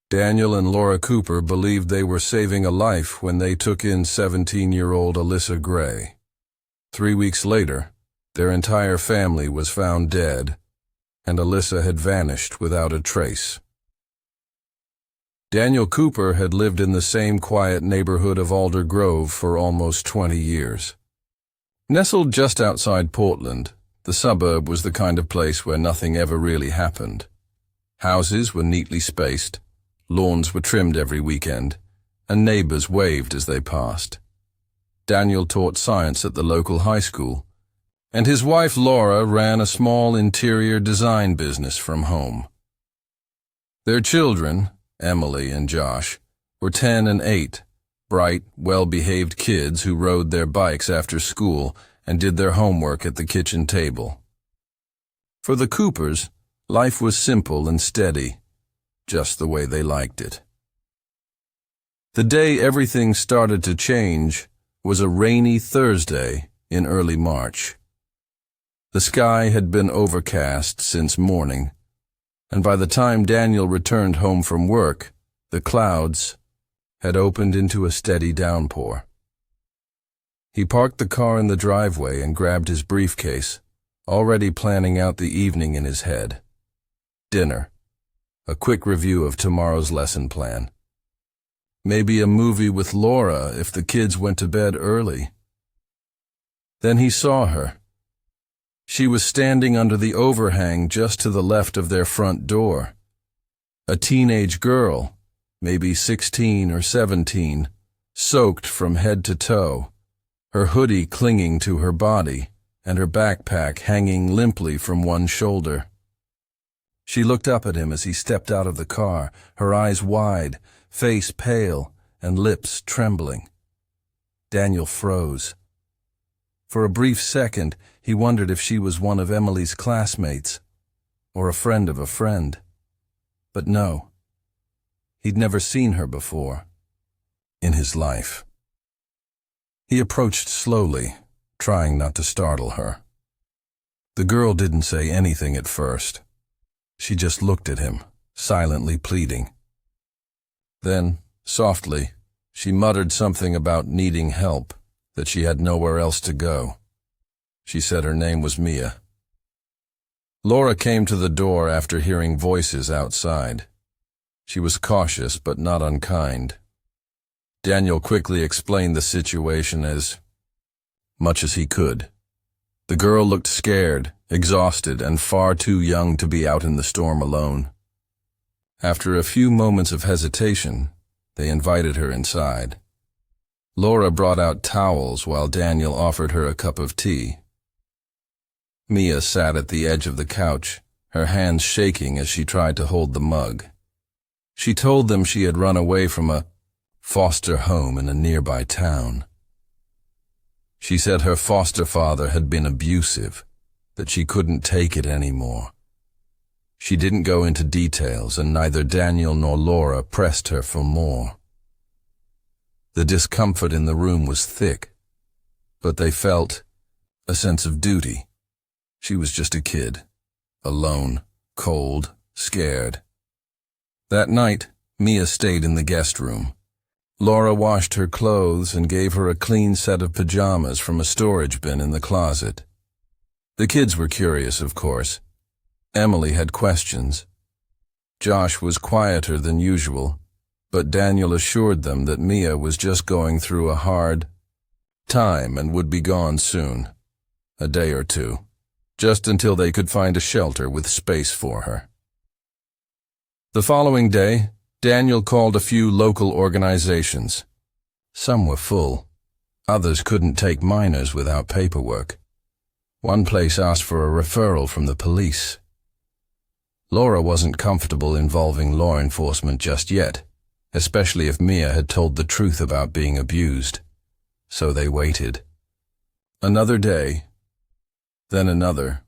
Daniel and Laura Cooper believed they were saving a life when they took in 17-year-old Alyssa Gray. 3 weeks later, their entire family was found dead, and Alyssa had vanished without a trace. Daniel Cooper had lived in the same quiet neighborhood of Alder Grove for almost 20 years. Nestled just outside Portland, the suburb was the kind of place where nothing ever really happened. Houses were neatly spaced, lawns were trimmed every weekend, and neighbors waved as they passed. Daniel taught science at the local high school, and his wife Laura ran a small interior design business from home. Their children, Emily and Josh, were 10 and 8, bright, well-behaved kids who rode their bikes after school and did their homework at the kitchen table. For the Coopers, life was simple and steady, just the way they liked it. The day everything started to change was a rainy Thursday in early March. The sky had been overcast since morning, and by the time Daniel returned home from work, the clouds had opened into a steady downpour. He parked the car in the driveway and grabbed his briefcase, already planning out the evening in his head. Dinner, a quick review of tomorrow's lesson plan. Maybe a movie with Laura if the kids went to bed early. Then he saw her. She was standing under the overhang just to the left of their front door. A teenage girl, maybe 16 or 17, soaked from head to toe, her hoodie clinging to her body and her backpack hanging limply from one shoulder. She looked up at him as he stepped out of the car, her eyes wide, face pale, and lips trembling. Daniel froze. For a brief second, he wondered if she was one of Emily's classmates, or a friend of a friend. But no. He'd never seen her before, in his life. He approached slowly, trying not to startle her. The girl didn't say anything at first. She just looked at him, silently pleading. Then, softly, she muttered something about needing help, that she had nowhere else to go. She said her name was Mia. Laura came to the door after hearing voices outside. She was cautious but not unkind. Daniel quickly explained the situation as much as he could. The girl looked scared, exhausted, and far too young to be out in the storm alone. After a few moments of hesitation, they invited her inside. Laura brought out towels while Daniel offered her a cup of tea. Mia sat at the edge of the couch, her hands shaking as she tried to hold the mug. She told them she had run away from a foster home in a nearby town. She said her foster father had been abusive, that she couldn't take it anymore. She didn't go into details, and neither Daniel nor Laura pressed her for more. The discomfort in the room was thick, but they felt a sense of duty. She was just a kid, alone, cold, scared. That night, Mia stayed in the guest room. Laura washed her clothes and gave her a clean set of pajamas from a storage bin in the closet. The kids were curious, of course. Emily had questions. Josh was quieter than usual, but Daniel assured them that Mia was just going through a hard time and would be gone soon, a day or two, just until they could find a shelter with space for her. The following day, Daniel called a few local organizations. Some were full. Others couldn't take minors without paperwork. One place asked for a referral from the police. Laura wasn't comfortable involving law enforcement just yet, especially if Mia had told the truth about being abused. So they waited. Another day, then another.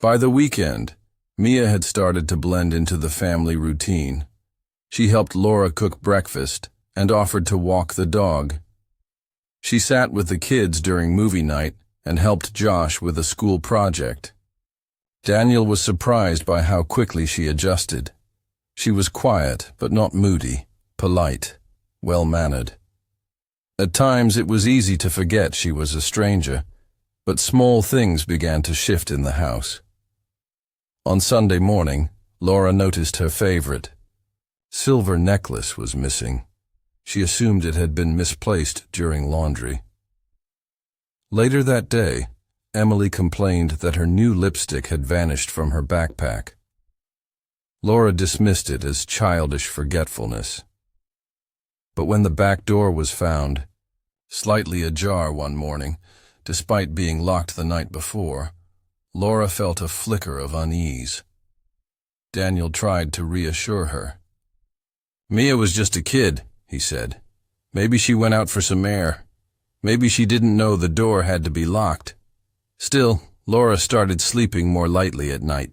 By the weekend, Mia had started to blend into the family routine. She helped Laura cook breakfast and offered to walk the dog. She sat with the kids during movie night and helped Josh with a school project. Daniel was surprised by how quickly she adjusted. She was quiet, but not moody, polite, well-mannered. At times it was easy to forget she was a stranger, but small things began to shift in the house. On Sunday morning, Laura noticed her favorite silver necklace was missing. She assumed it had been misplaced during laundry. Later that day, Emily complained that her new lipstick had vanished from her backpack. Laura dismissed it as childish forgetfulness. But when the back door was found, slightly ajar one morning, despite being locked the night before, Laura felt a flicker of unease. Daniel tried to reassure her. "Mia was just a kid," he said. "Maybe she went out for some air. Maybe she didn't know the door had to be locked." Still, Laura started sleeping more lightly at night.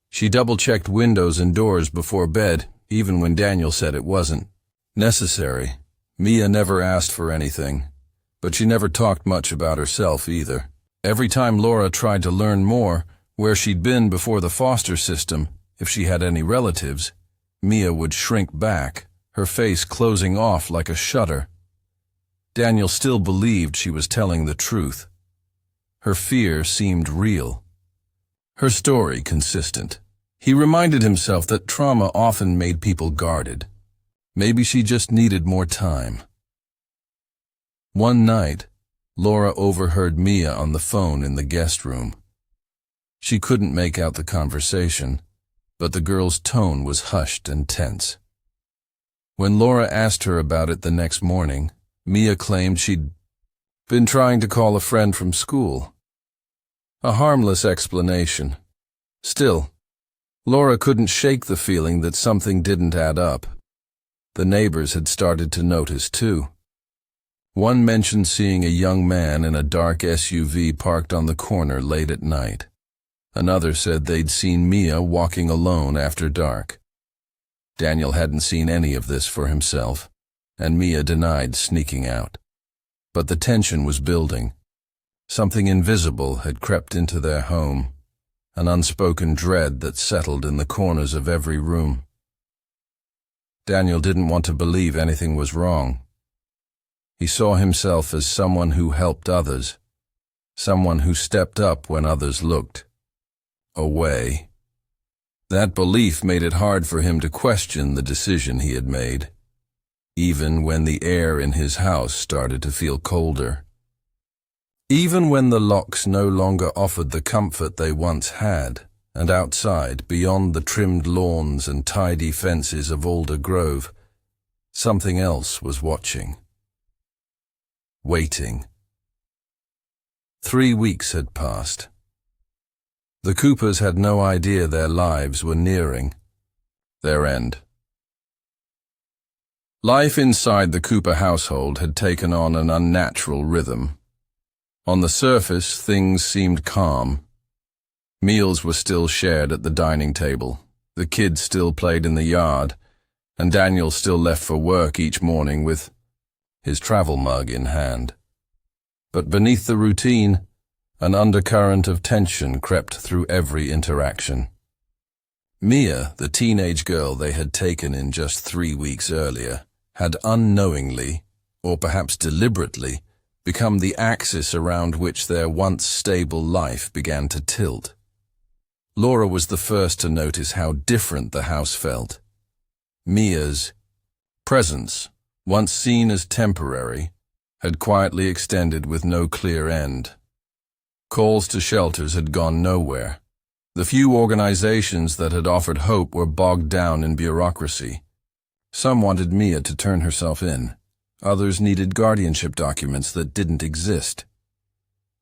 She double-checked windows and doors before bed, even when Daniel said it wasn't necessary. Mia never asked for anything, but she never talked much about herself either. Every time Laura tried to learn more, where she'd been before the foster system, if she had any relatives, Mia would shrink back, her face closing off like a shutter. Daniel still believed she was telling the truth. Her fear seemed real. Her story consistent. He reminded himself that trauma often made people guarded. Maybe she just needed more time. One night, Laura overheard Mia on the phone in the guest room. She couldn't make out the conversation, but the girl's tone was hushed and tense. When Laura asked her about it the next morning, Mia claimed she'd been trying to call a friend from school. A harmless explanation. Still, Laura couldn't shake the feeling that something didn't add up. The neighbors had started to notice too. One mentioned seeing a young man in a dark SUV parked on the corner late at night. Another said they'd seen Mia walking alone after dark. Daniel hadn't seen any of this for himself, and Mia denied sneaking out. But the tension was building. Something invisible had crept into their home, an unspoken dread that settled in the corners of every room. Daniel didn't want to believe anything was wrong. He saw himself as someone who helped others, someone who stepped up when others looked away. That belief made it hard for him to question the decision he had made, even when the air in his house started to feel colder. Even when the locks no longer offered the comfort they once had, and outside, beyond the trimmed lawns and tidy fences of Alder Grove, something else was watching. Waiting. 3 weeks had passed. The Coopers had no idea their lives were nearing their end. Life inside the Cooper household had taken on an unnatural rhythm. On the surface, things seemed calm. Meals were still shared at the dining table, the kids still played in the yard, and Daniel still left for work each morning with his travel mug in hand. But beneath the routine, an undercurrent of tension crept through every interaction. Mia, the teenage girl they had taken in just 3 weeks earlier, had unknowingly, or perhaps deliberately, become the axis around which their once stable life began to tilt. Laura was the first to notice how different the house felt. Mia's presence, once seen as temporary, had quietly extended with no clear end. Calls to shelters had gone nowhere. The few organizations that had offered hope were bogged down in bureaucracy. Some wanted Mia to turn herself in. Others needed guardianship documents that didn't exist.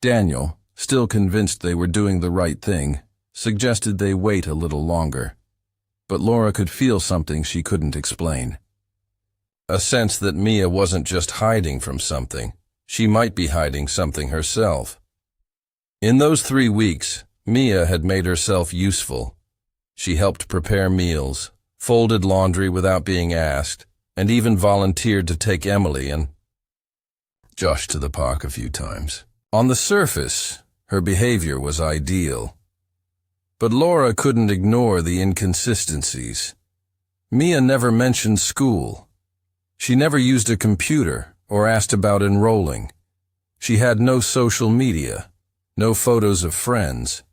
Daniel, still convinced they were doing the right thing, suggested they wait a little longer. But Laura could feel something she couldn't explain. A sense that Mia wasn't just hiding from something. She might be hiding something herself. In those 3 weeks, Mia had made herself useful. She helped prepare meals, folded laundry without being asked, and even volunteered to take Emily and Josh to the park a few times. On the surface, her behavior was ideal. But Laura couldn't ignore the inconsistencies. Mia never mentioned school. She never used a computer or asked about enrolling. She had no social media, no photos of friends,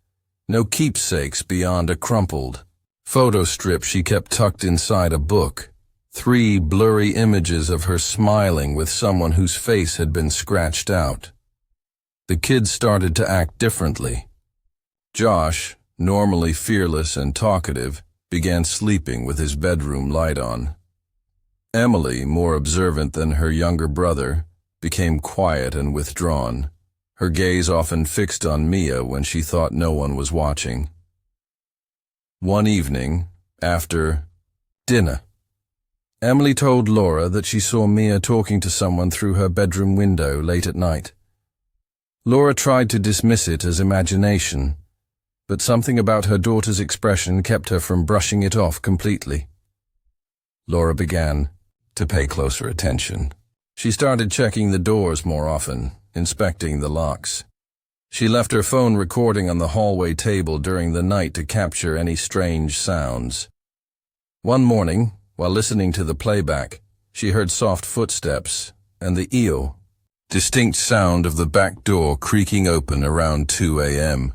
no keepsakes beyond a crumpled photo strip she kept tucked inside a book. 3 blurry images of her smiling with someone whose face had been scratched out. The kids started to act differently. Josh, normally fearless and talkative, began sleeping with his bedroom light on. Emily, more observant than her younger brother, became quiet and withdrawn, her gaze often fixed on Mia when she thought no one was watching. One evening, after dinner, Emily told Laura that she saw Mia talking to someone through her bedroom window late at night. Laura tried to dismiss it as imagination, but something about her daughter's expression kept her from brushing it off completely. Laura began to pay closer attention. She started checking the doors more often, inspecting the locks. She left her phone recording on the hallway table during the night to capture any strange sounds. One morning, while listening to the playback, she heard soft footsteps and the distinct sound of the back door creaking open around 2 a.m.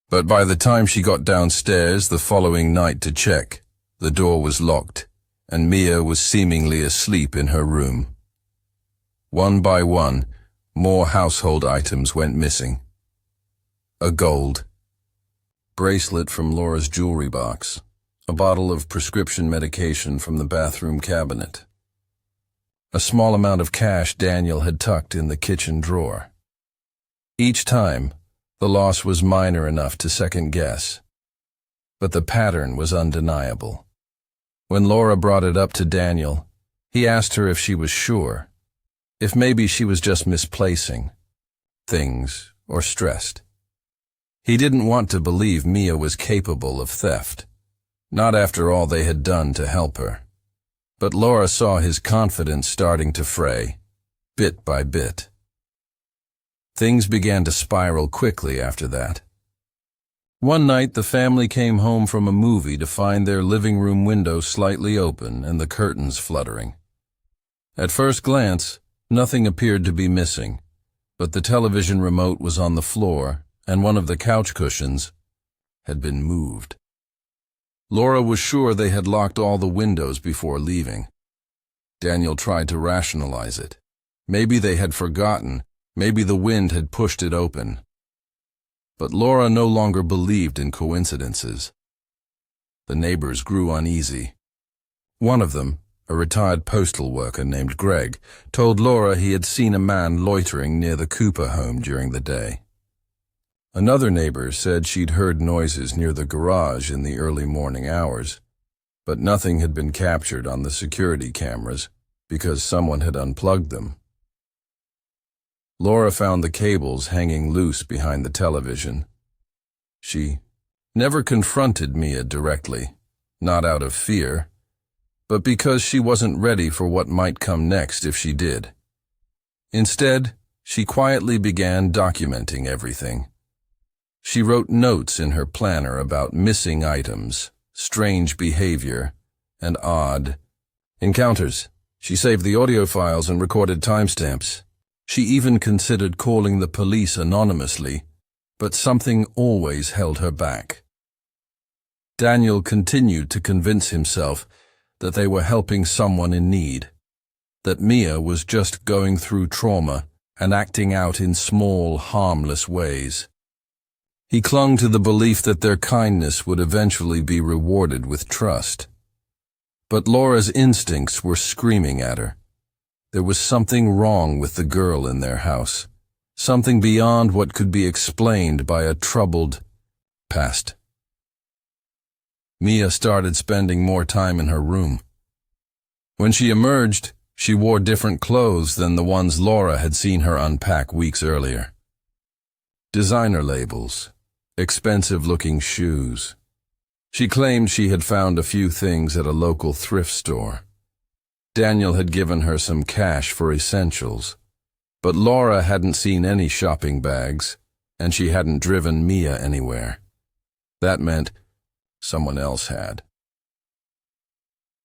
But by the time she got downstairs the following night to check, the door was locked, and Mia was seemingly asleep in her room. One by one, more household items went missing. A gold bracelet from Laura's jewelry box, a bottle of prescription medication from the bathroom cabinet, a small amount of cash Daniel had tucked in the kitchen drawer. Each time, the loss was minor enough to second guess, but the pattern was undeniable. When Laura brought it up to Daniel, he asked her if she was sure, if maybe she was just misplacing things or stressed. He didn't want to believe Mia was capable of theft, not after all they had done to help her. But Laura saw his confidence starting to fray, bit by bit. Things began to spiral quickly after that. One night the family came home from a movie to find their living room window slightly open and the curtains fluttering. At first glance, nothing appeared to be missing, but the television remote was on the floor and one of the couch cushions had been moved. Laura was sure they had locked all the windows before leaving. Daniel tried to rationalize it. Maybe they had forgotten. Maybe the wind had pushed it open. But Laura no longer believed in coincidences. The neighbors grew uneasy. One of them, a retired postal worker named Greg, told Laura he had seen a man loitering near the Cooper home during the day. Another neighbor said she'd heard noises near the garage in the early morning hours, but nothing had been captured on the security cameras because someone had unplugged them. Laura found the cables hanging loose behind the television. She never confronted Mia directly, not out of fear, but because she wasn't ready for what might come next if she did. Instead, she quietly began documenting everything. She wrote notes in her planner about missing items, strange behavior, and odd encounters. She saved the audio files and recorded timestamps. She even considered calling the police anonymously, but something always held her back. Daniel continued to convince himself that they were helping someone in need, that Mia was just going through trauma and acting out in small, harmless ways. He clung to the belief that their kindness would eventually be rewarded with trust. But Laura's instincts were screaming at her. There was something wrong with the girl in their house, something beyond what could be explained by a troubled past. Mia started spending more time in her room. When she emerged, she wore different clothes than the ones Laura had seen her unpack weeks earlier. Designer labels, expensive-looking shoes. She claimed she had found a few things at a local thrift store. Daniel had given her some cash for essentials, but Laura hadn't seen any shopping bags, and she hadn't driven Mia anywhere. That meant someone else had.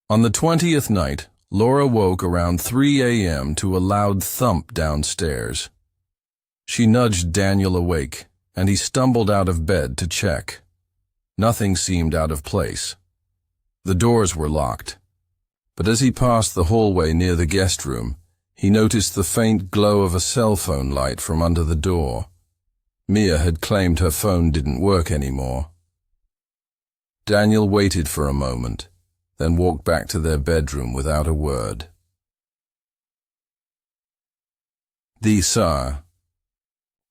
On the 20th night, Laura woke around 3 a.m. to a loud thump downstairs. She nudged Daniel awake, and he stumbled out of bed to check. Nothing seemed out of place. The doors were locked. But as he passed the hallway near the guest room, he noticed the faint glow of a cell phone light from under the door. Mia had claimed her phone didn't work anymore. Daniel waited for a moment, then walked back to their bedroom without a word. Lisa.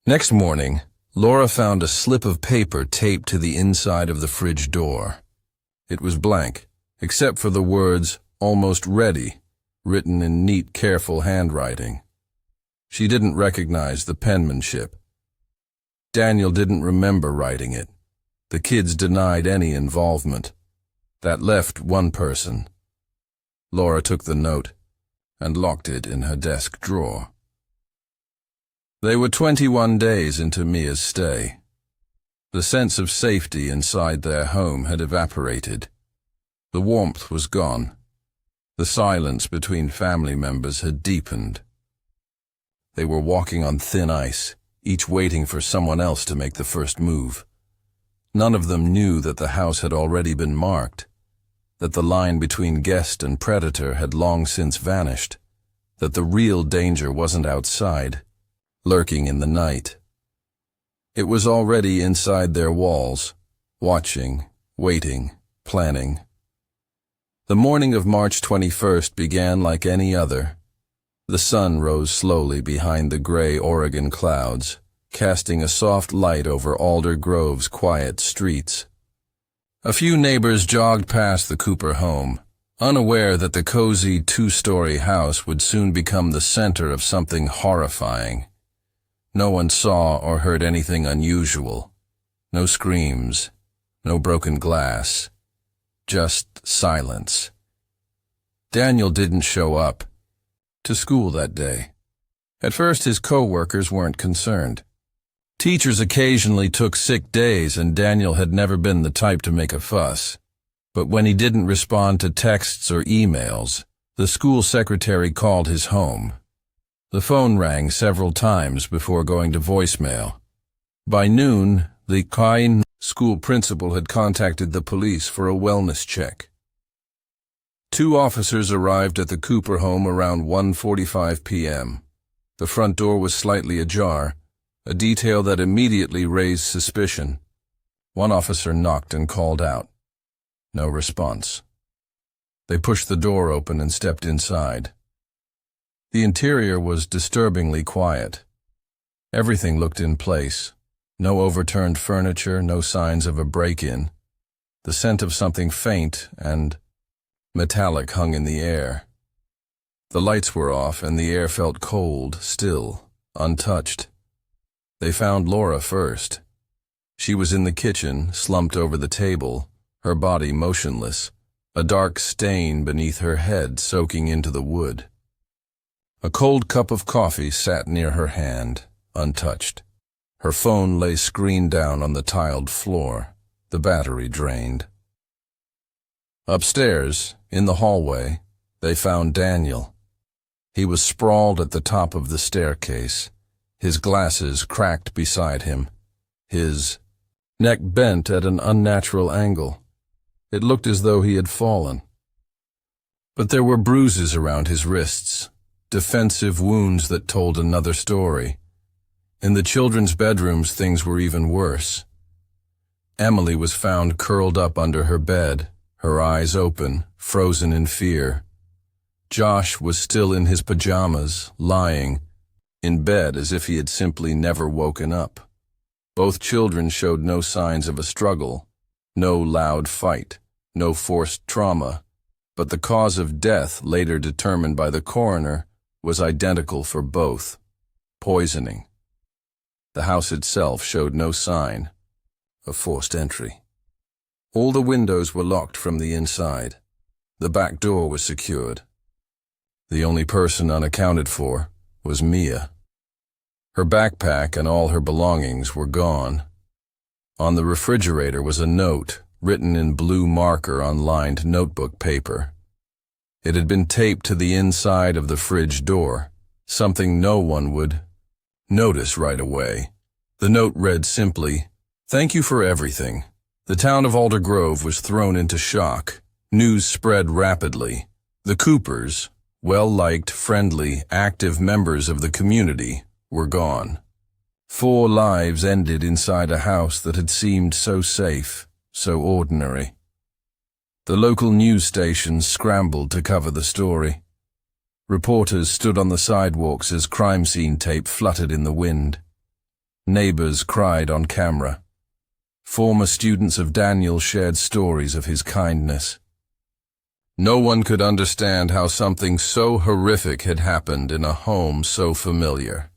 Next morning, Laura found a slip of paper taped to the inside of the fridge door. It was blank, except for the words, "Almost ready," written in neat, careful handwriting. She didn't recognize the penmanship. Daniel didn't remember writing it. The kids denied any involvement. That left one person. Laura took the note and locked it in her desk drawer. They were 21 days into Mia's stay. The sense of safety inside their home had evaporated. The warmth was gone. The silence between family members had deepened. They were walking on thin ice, each waiting for someone else to make the first move. None of them knew that the house had already been marked, that the line between guest and predator had long since vanished, that the real danger wasn't outside, lurking in the night. It was already inside their walls, watching, waiting, planning. The morning of March 21st began like any other. The sun rose slowly behind the gray Oregon clouds, casting a soft light over Alder Grove's quiet streets. A few neighbors jogged past the Cooper home, unaware that the cozy two-story house would soon become the center of something horrifying. No one saw or heard anything unusual. No screams, no broken glass, just silence. Daniel didn't show up to school that day. At first, his co-workers weren't concerned. Teachers occasionally took sick days, and Daniel had never been the type to make a fuss. But when he didn't respond to texts or emails, the school secretary called his home. The phone rang several times before going to voicemail. By noon, the Kain school principal had contacted the police for a wellness check. 2 officers arrived at the Cooper home around 1:45 p.m. The front door was slightly ajar, a detail that immediately raised suspicion. One officer knocked and called out. No response. They pushed the door open and stepped inside. The interior was disturbingly quiet. Everything looked in place. No overturned furniture, no signs of a break-in. The scent of something faint and metallic hung in the air. The lights were off and the air felt cold, still, untouched. They found Laura first. She was in the kitchen, slumped over the table, her body motionless, a dark stain beneath her head soaking into the wood. A cold cup of coffee sat near her hand, untouched. Her phone lay screened down on the tiled floor, the battery drained. Upstairs, in the hallway, they found Daniel. He was sprawled at the top of the staircase, his glasses cracked beside him, his neck bent at an unnatural angle. It looked as though he had fallen. But there were bruises around his wrists, defensive wounds that told another story. In the children's bedrooms, things were even worse. Emily was found curled up under her bed, her eyes open, frozen in fear. Josh was still in his pajamas, lying in bed as if he had simply never woken up. Both children showed no signs of a struggle, no loud fight, no forced trauma, but the cause of death, later determined by the coroner, was identical for both: poisoning. The house itself showed no sign of forced entry. All the windows were locked from the inside. The back door was secured. The only person unaccounted for was Mia. Her backpack and all her belongings were gone. On the refrigerator was a note, written in blue marker on lined notebook paper. It had been taped to the inside of the fridge door, something no one would notice right away. The note read simply, "Thank you for everything." The town of Alder Grove was thrown into shock. News spread rapidly. The Coopers, well-liked, friendly, active members of the community, were gone. 4 lives ended inside a house that had seemed so safe, so ordinary. The local news stations scrambled to cover the story. Reporters stood on the sidewalks as crime scene tape fluttered in the wind. Neighbors cried on camera. Former students of Daniel shared stories of his kindness. No one could understand how something so horrific had happened in a home so familiar.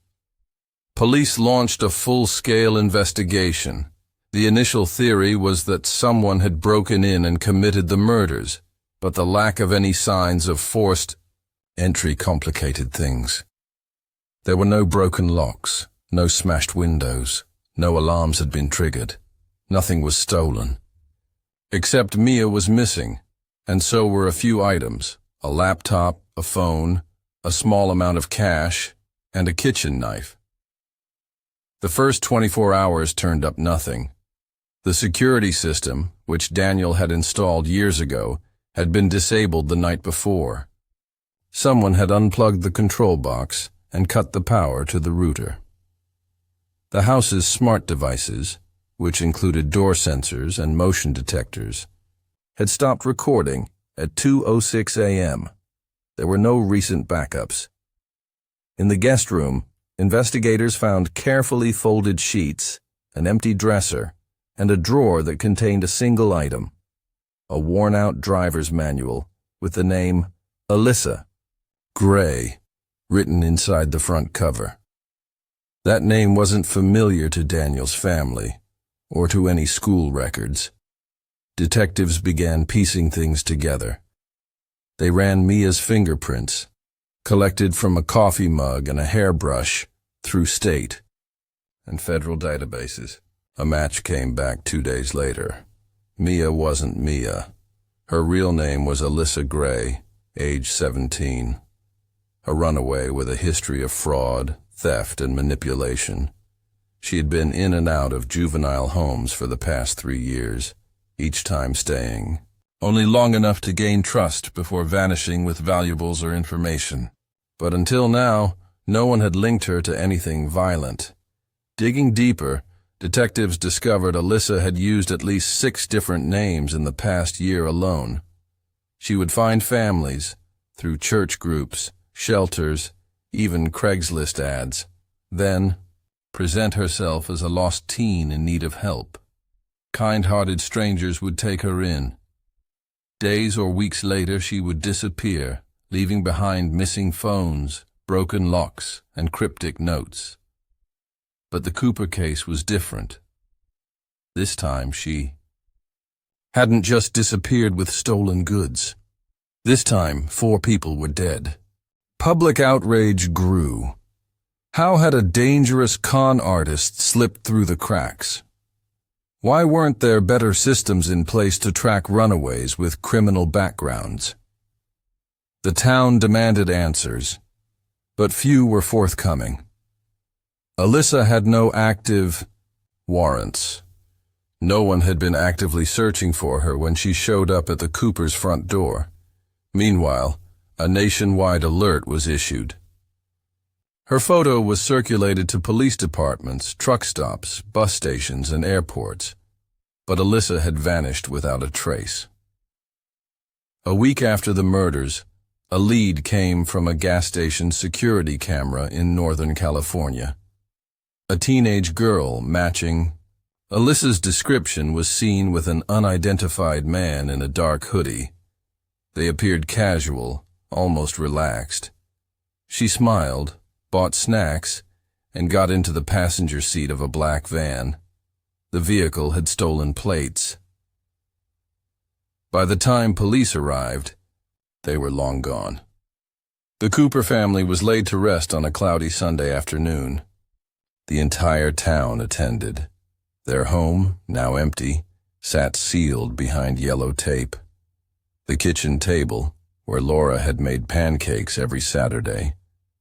Police launched a full-scale investigation. The initial theory was that someone had broken in and committed the murders, but the lack of any signs of forced entry complicated things. There were no broken locks, no smashed windows, no alarms had been triggered. Nothing was stolen. Except Mia was missing, and so were a few items: a laptop, a phone, a small amount of cash, and a kitchen knife. The first 24 hours turned up nothing. The security system, which Daniel had installed years ago, had been disabled the night before. Someone had unplugged the control box and cut the power to the router. The house's smart devices, which included door sensors and motion detectors, had stopped recording at 2:06 a.m. There were no recent backups. In the guest room, investigators found carefully folded sheets, an empty dresser, and a drawer that contained a single item: a worn-out driver's manual with the name Alyssa Gray written inside the front cover. That name wasn't familiar to Daniel's family or to any school records. Detectives began piecing things together. They ran Mia's fingerprints, collected from a coffee mug and a hairbrush, through state and federal databases. A match came back 2 days later. Mia wasn't Mia. Her real name was Alyssa Gray, age 17. A runaway with a history of fraud, theft, and manipulation. She had been in and out of juvenile homes for the past 3 years, each time staying only long enough to gain trust before vanishing with valuables or information. But until now, no one had linked her to anything violent. Digging deeper, detectives discovered Alyssa had used at least 6 different names in the past year alone. She would find families through church groups, shelters, even Craigslist ads, then present herself as a lost teen in need of help. Kind-hearted strangers would take her in. Days or weeks later, she would disappear, leaving behind missing phones, broken locks, and cryptic notes. But the Cooper case was different. This time, she hadn't just disappeared with stolen goods. This time, 4 people were dead. Public outrage grew. How had a dangerous con artist slipped through the cracks? Why weren't there better systems in place to track runaways with criminal backgrounds? The town demanded answers, but few were forthcoming. Alyssa had no active warrants. No one had been actively searching for her when she showed up at the Coopers' front door. Meanwhile, a nationwide alert was issued. Her photo was circulated to police departments, truck stops, bus stations, and airports, but Alyssa had vanished without a trace. A week after the murders, a lead came from a gas station security camera in Northern California. A teenage girl matching Alyssa's description was seen with an unidentified man in a dark hoodie. They appeared casual, almost relaxed. She smiled, bought snacks, and got into the passenger seat of a black van. The vehicle had stolen plates. By the time police arrived, they were long gone. The Cooper family was laid to rest on a cloudy Sunday afternoon. The entire town attended. Their home, now empty, sat sealed behind yellow tape. The kitchen table, where Laura had made pancakes every Saturday,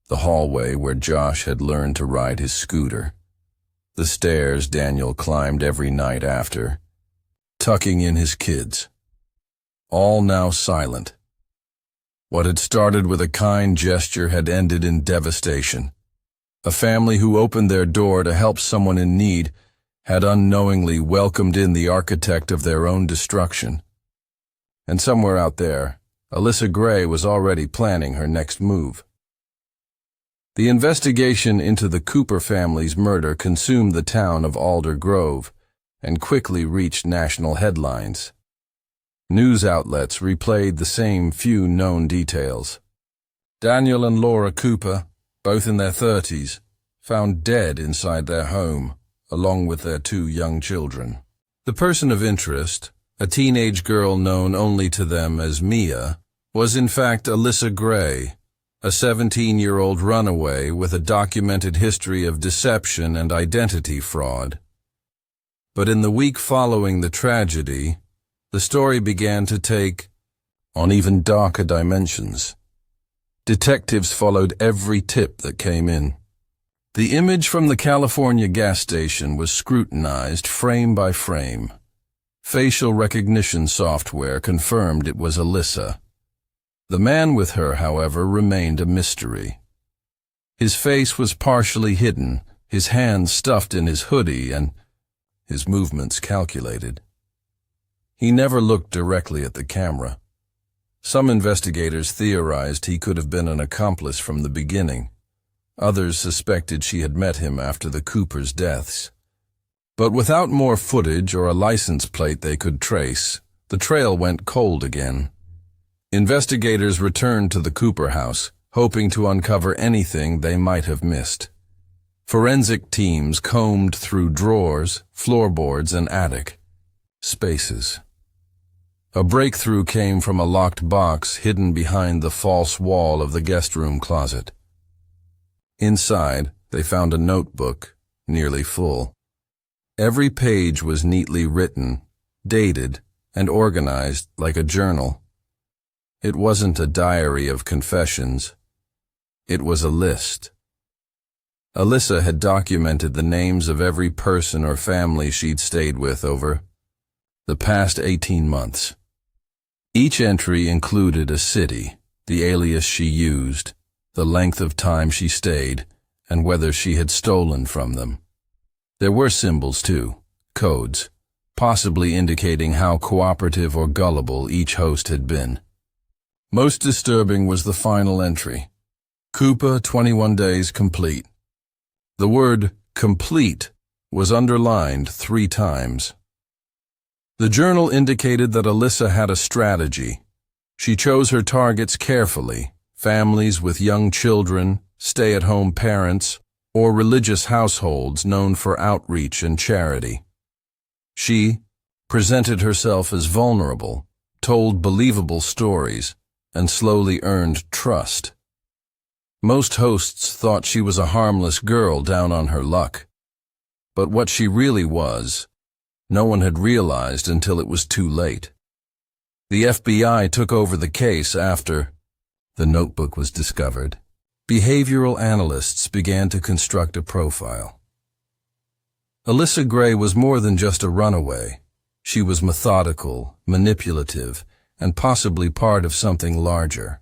the hallway where Josh had learned to ride his scooter, the stairs Daniel climbed every night after, tucking in his kids. All now silent. What had started with a kind gesture had ended in devastation. A family who opened their door to help someone in need had unknowingly welcomed in the architect of their own destruction. And somewhere out there, Alyssa Gray was already planning her next move. The investigation into the Cooper family's murder consumed the town of Alder Grove and quickly reached national headlines. News outlets replayed the same few known details. Daniel and Laura Cooper, both in their 30s, found dead inside their home, along with their 2 young children. The person of interest, a teenage girl known only to them as Mia, was in fact Alyssa Gray, a 17-year-old runaway with a documented history of deception and identity fraud. But in the week following the tragedy, the story began to take on even darker dimensions. Detectives followed every tip that came in. The image from the California gas station was scrutinized frame by frame. Facial recognition software confirmed it was Alyssa. The man with her, however, remained a mystery. His face was partially hidden, his hands stuffed in his hoodie, and his movements calculated. He never looked directly at the camera. Some investigators theorized he could have been an accomplice from the beginning. Others suspected she had met him after the Coopers' deaths. But without more footage or a license plate they could trace, the trail went cold again. Investigators returned to the Cooper house, hoping to uncover anything they might have missed. Forensic teams combed through drawers, floorboards, and attic spaces. A breakthrough came from a locked box hidden behind the false wall of the guest room closet. Inside, they found a notebook, nearly full. Every page was neatly written, dated, and organized like a journal. It wasn't a diary of confessions. It was a list. Alyssa had documented the names of every person or family she'd stayed with over the past 18 months. Each entry included a city, the alias she used, the length of time she stayed, and whether she had stolen from them. There were symbols too, codes, possibly indicating how cooperative or gullible each host had been. Most disturbing was the final entry. Cooper, 21 days complete. The word complete was underlined 3 times. The journal indicated that Alyssa had a strategy. She chose her targets carefully, families with young children, stay-at-home parents, or religious households known for outreach and charity. She presented herself as vulnerable, told believable stories, and slowly earned trust. Most hosts thought she was a harmless girl down on her luck. But what she really was, no one had realized until it was too late. The FBI took over the case after the notebook was discovered. Behavioral analysts began to construct a profile. Alyssa Gray was more than just a runaway. She was methodical, manipulative, and possibly part of something larger.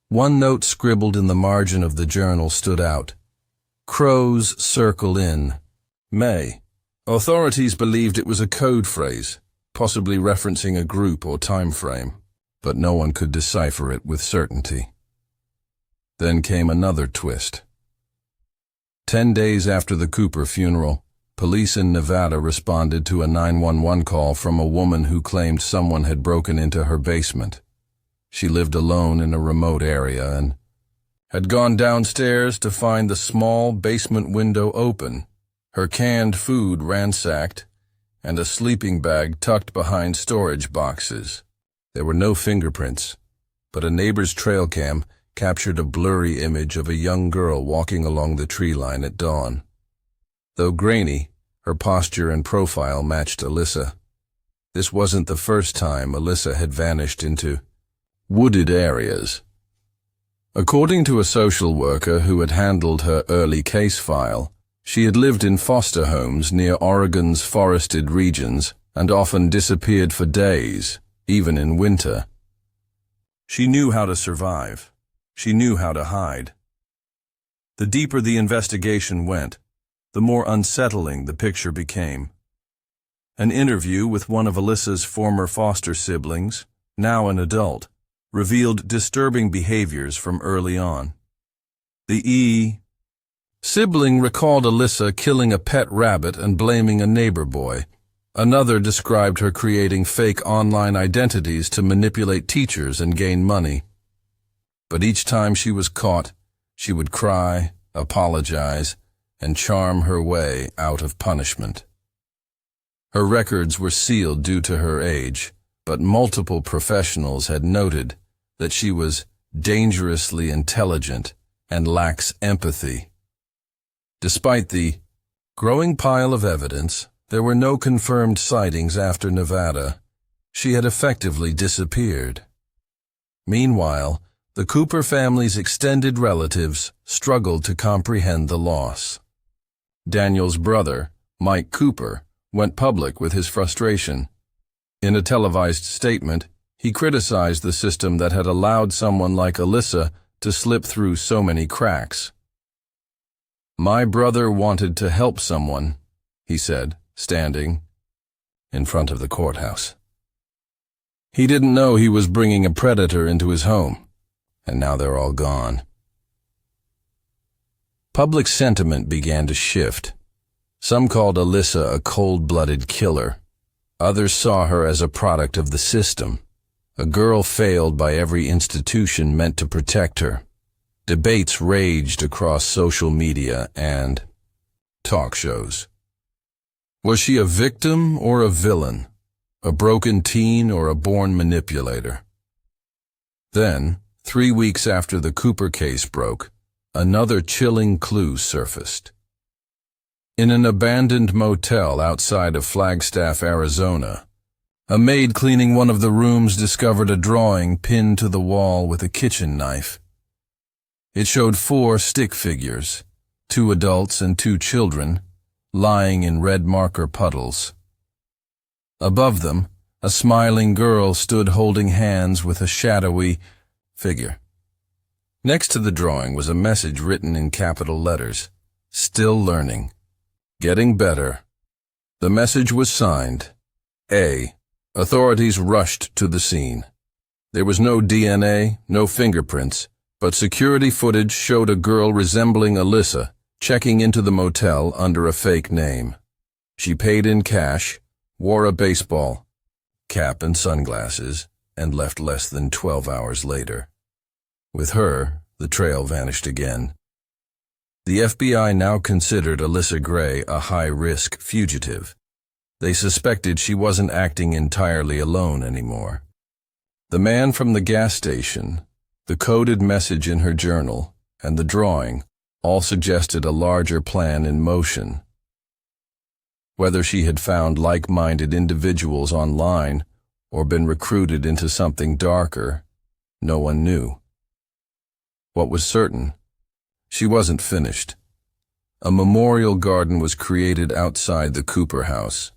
One note scribbled in the margin of the journal stood out. Crows circle in. May. Authorities believed it was a code phrase, possibly referencing a group or time frame, but no one could decipher it with certainty. Then came another twist. 10 days after the Cooper funeral, police in Nevada responded to a 911 call from a woman who claimed someone had broken into her basement. She lived alone in a remote area and had gone downstairs to find the small basement window open, her canned food ransacked, and a sleeping bag tucked behind storage boxes. There were no fingerprints, but a neighbor's trail cam captured a blurry image of a young girl walking along the tree line at dawn. Though grainy, her posture and profile matched Alyssa. This wasn't the first time Alyssa had vanished into wooded areas. According to a social worker who had handled her early case file, she had lived in foster homes near Oregon's forested regions and often disappeared for days, even in winter. She knew how to survive. She knew how to hide. The deeper the investigation went, the more unsettling the picture became. An interview with one of Alyssa's former foster siblings, now an adult, revealed disturbing behaviors from early on. The sibling recalled Alyssa killing a pet rabbit and blaming a neighbor boy. Another described her creating fake online identities to manipulate teachers and gain money. But each time she was caught, she would cry, apologize, and charm her way out of punishment. Her records were sealed due to her age, but multiple professionals had noted that she was dangerously intelligent and lacks empathy. Despite the growing pile of evidence, there were no confirmed sightings after Nevada. She had effectively disappeared. Meanwhile, the Cooper family's extended relatives struggled to comprehend the loss. Daniel's brother, Mike Cooper, went public with his frustration. In a televised statement, he criticized the system that had allowed someone like Alyssa to slip through so many cracks. "My brother wanted to help someone," he said, standing in front of the courthouse. "He didn't know he was bringing a predator into his home, and now they're all gone." Public sentiment began to shift. Some called Alyssa a cold-blooded killer. Others saw her as a product of the system, a girl failed by every institution meant to protect her. Debates raged across social media and talk shows. Was she a victim or a villain? A broken teen or a born manipulator? Then, 3 weeks after the Cooper case broke, another chilling clue surfaced. In an abandoned motel outside of Flagstaff, Arizona, a maid cleaning one of the rooms discovered a drawing pinned to the wall with a kitchen knife. It showed 4 stick figures, 2 adults and 2 children, lying in red marker puddles. Above them, a smiling girl stood holding hands with a shadowy figure. Next to the drawing was a message written in capital letters, "Still learning. Getting better." The message was signed, A. Authorities rushed to the scene. There was no DNA, no fingerprints, but security footage showed a girl resembling Alyssa checking into the motel under a fake name. She paid in cash, wore a baseball cap and sunglasses, and left less than 12 hours later. With her, the trail vanished again. The FBI now considered Alyssa Gray a high-risk fugitive. They suspected she wasn't acting entirely alone anymore. The man from the gas station, the coded message in her journal, and the drawing all suggested a larger plan in motion. Whether she had found like-minded individuals online or been recruited into something darker, no one knew. What was certain, she wasn't finished. A memorial garden was created outside the Cooper house.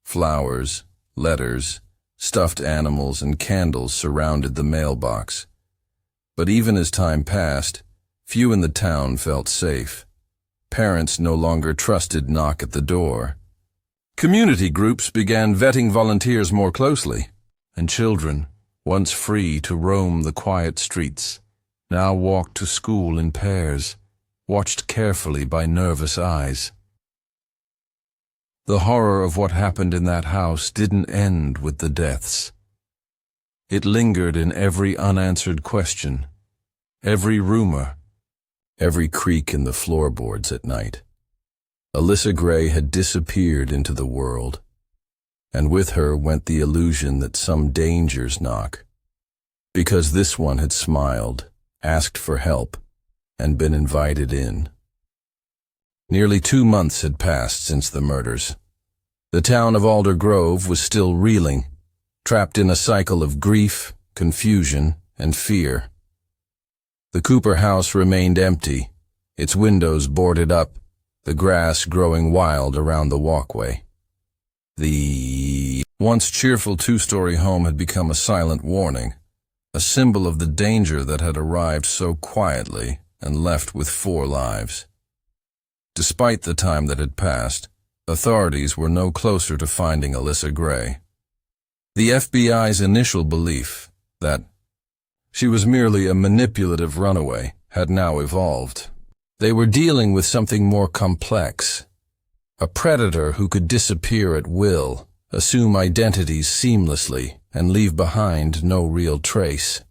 Flowers, letters, stuffed animals, and candles surrounded the mailbox. But even as time passed, few in the town felt safe. Parents no longer trusted knock at the door. Community groups began vetting volunteers more closely, and children, once free to roam the quiet streets, now walked to school in pairs, watched carefully by nervous eyes. The horror of what happened in that house didn't end with the deaths. It lingered in every unanswered question, every rumor, every creak in the floorboards at night. Alyssa Gray had disappeared into the world, and with her went the illusion that some dangers knock, because this one had smiled, asked for help, and been invited in. Nearly 2 months had passed since the murders. The town of Alder Grove was still reeling, trapped in a cycle of grief, confusion, and fear. The Cooper house remained empty, its windows boarded up, the grass growing wild around the walkway. The once cheerful two-story home had become a silent warning, a symbol of the danger that had arrived so quietly and left with 4 lives. Despite the time that had passed, authorities were no closer to finding Alyssa Gray. The FBI's initial belief that she was merely a manipulative runaway had now evolved. They were dealing with something more complex. A predator who could disappear at will, assume identities seamlessly, and leave behind no real trace.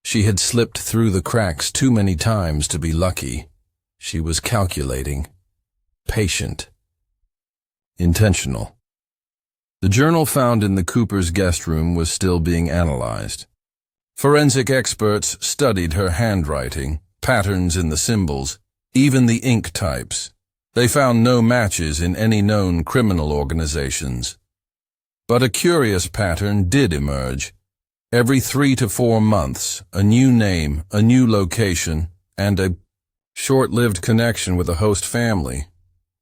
She had slipped through the cracks too many times to be lucky. She was calculating, patient, intentional. The journal found in the Coopers' guest room was still being analyzed. Forensic experts studied her handwriting, patterns in the symbols, even the ink types. They found no matches in any known criminal organizations. But a curious pattern did emerge. Every 3 to 4 months, a new name, a new location, and a short-lived connection with a host family.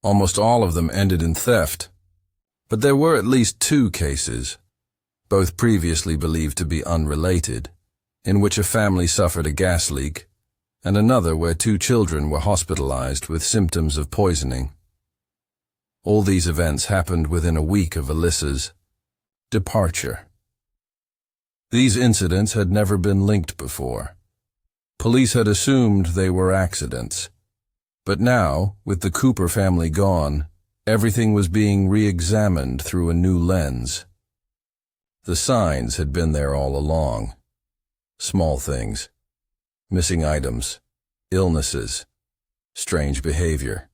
Almost all of them ended in theft. But there were at least 2 cases, both previously believed to be unrelated, in which a family suffered a gas leak, and another where 2 children were hospitalized with symptoms of poisoning. All these events happened within a week of Alyssa's departure. These incidents had never been linked before. Police had assumed they were accidents. But now, with the Cooper family gone, everything was being re-examined through a new lens. The signs had been there all along. Small things. Missing items, illnesses, strange behavior.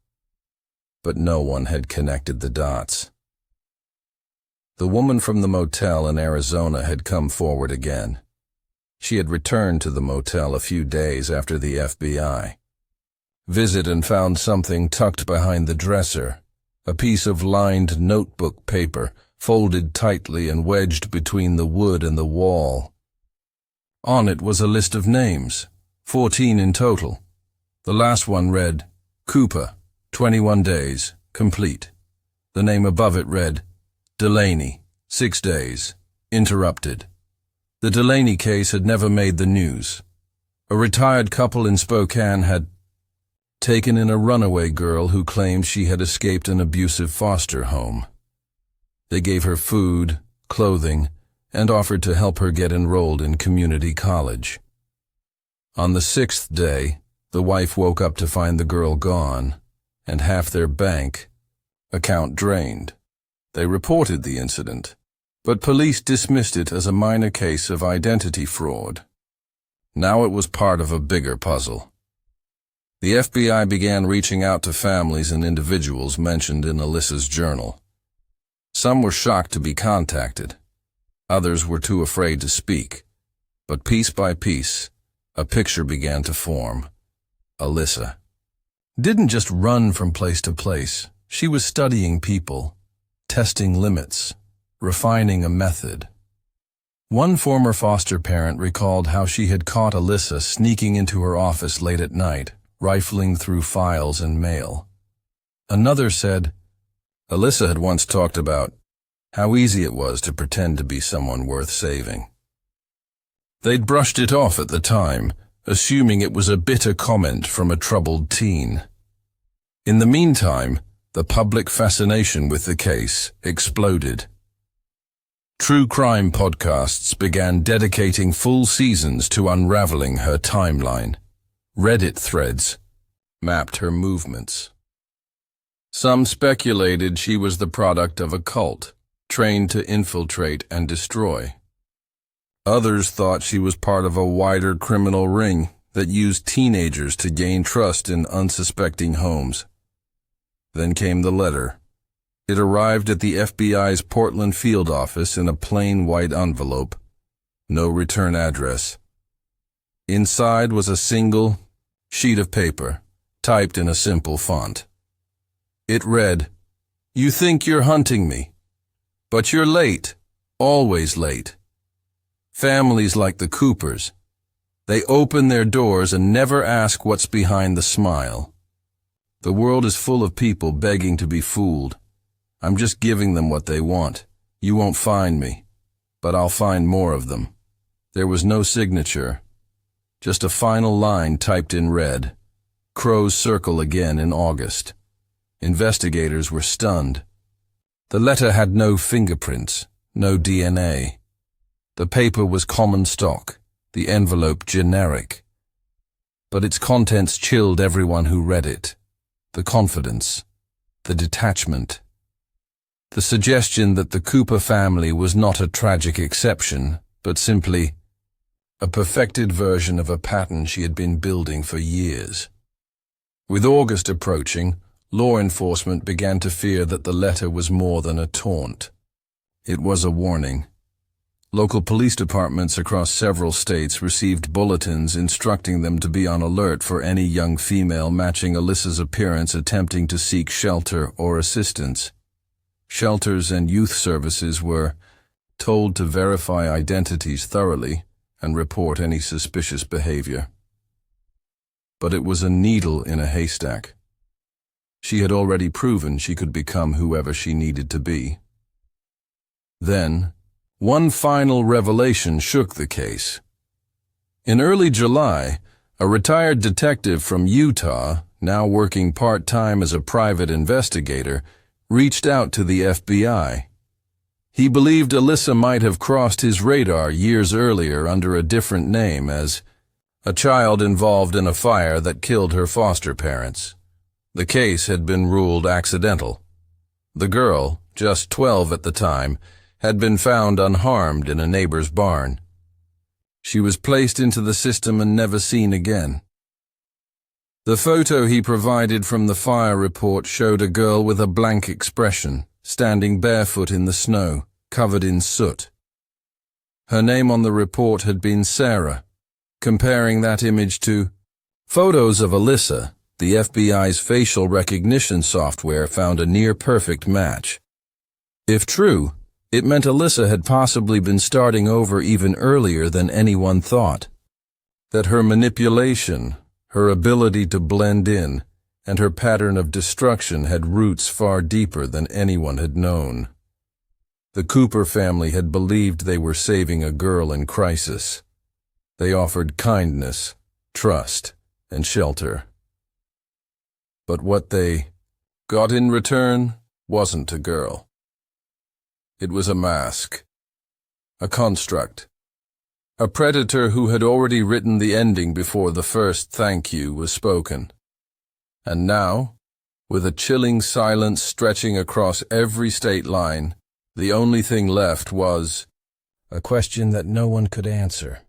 But no one had connected the dots. The woman from the motel in Arizona had come forward again. She had returned to the motel a few days after the FBI visit and found something tucked behind the dresser, a piece of lined notebook paper, folded tightly and wedged between the wood and the wall. On it was a list of names. 14 in total. The last one read, Cooper, 21 days, complete. The name above it read, Delaney, 6 days, interrupted. The Delaney case had never made the news. A retired couple in Spokane had taken in a runaway girl who claimed she had escaped an abusive foster home. They gave her food, clothing, and offered to help her get enrolled in community college. On the 6th day, the wife woke up to find the girl gone, and half their bank account drained. They reported the incident, but police dismissed it as a minor case of identity fraud. Now it was part of a bigger puzzle. The FBI began reaching out to families and individuals mentioned in Alyssa's journal. Some were shocked to be contacted. Others were too afraid to speak. But piece by piece, a picture began to form. Alyssa didn't just run from place to place. She was studying people, testing limits, refining a method. One former foster parent recalled how she had caught Alyssa sneaking into her office late at night, rifling through files and mail. Another said, Alyssa had once talked about how easy it was to pretend to be someone worth saving. They'd brushed it off at the time, assuming it was a bitter comment from a troubled teen. In the meantime, the public fascination with the case exploded. True crime podcasts began dedicating full seasons to unraveling her timeline. Reddit threads mapped her movements. Some speculated she was the product of a cult, trained to infiltrate and destroy. Others thought she was part of a wider criminal ring that used teenagers to gain trust in unsuspecting homes. Then came the letter. It arrived at the FBI's Portland field office in a plain white envelope. No return address. Inside was a single sheet of paper, typed in a simple font. It read, "You think you're hunting me, but you're late, always late. Families like the Coopers They open their doors and never ask what's behind the smile. The world is full of people begging to be fooled. I'm just giving them what they want. You won't find me, but I'll find more of them. There was no signature, just a final line typed in red. Crow's Circle again in August. Investigators were stunned. The letter had no fingerprints, no DNA. The paper was common stock, the envelope generic. But its contents chilled everyone who read it. The confidence, the detachment. The suggestion that the Cooper family was not a tragic exception, but simply a perfected version of a pattern she had been building for years. With August approaching, law enforcement began to fear that the letter was more than a taunt. It was a warning. Local police departments across several states received bulletins instructing them to be on alert for any young female matching Alyssa's appearance attempting to seek shelter or assistance. Shelters and youth services were told to verify identities thoroughly and report any suspicious behavior. But it was a needle in a haystack. She had already proven she could become whoever she needed to be. Then, one final revelation shook the case. In early July, a retired detective from Utah, now working part-time as a private investigator, reached out to the FBI. He believed Alyssa might have crossed his radar years earlier under a different name as a child involved in a fire that killed her foster parents. The case had been ruled accidental. The girl, just 12 at the time, had been found unharmed in a neighbor's barn. She was placed into the system and never seen again. The photo he provided from the fire report showed a girl with a blank expression, standing barefoot in the snow, covered in soot. Her name on the report had been Sarah. Comparing that image to photos of Alyssa, the FBI's facial recognition software found a near-perfect match. If true, it meant Alyssa had possibly been starting over even earlier than anyone thought. That her manipulation, her ability to blend in, and her pattern of destruction had roots far deeper than anyone had known. The Cooper family had believed they were saving a girl in crisis. They offered kindness, trust, and shelter. But what they got in return wasn't a girl. It was a mask, a construct, a predator who had already written the ending before the first thank you was spoken. And now, with a chilling silence stretching across every state line, the only thing left was a question that no one could answer.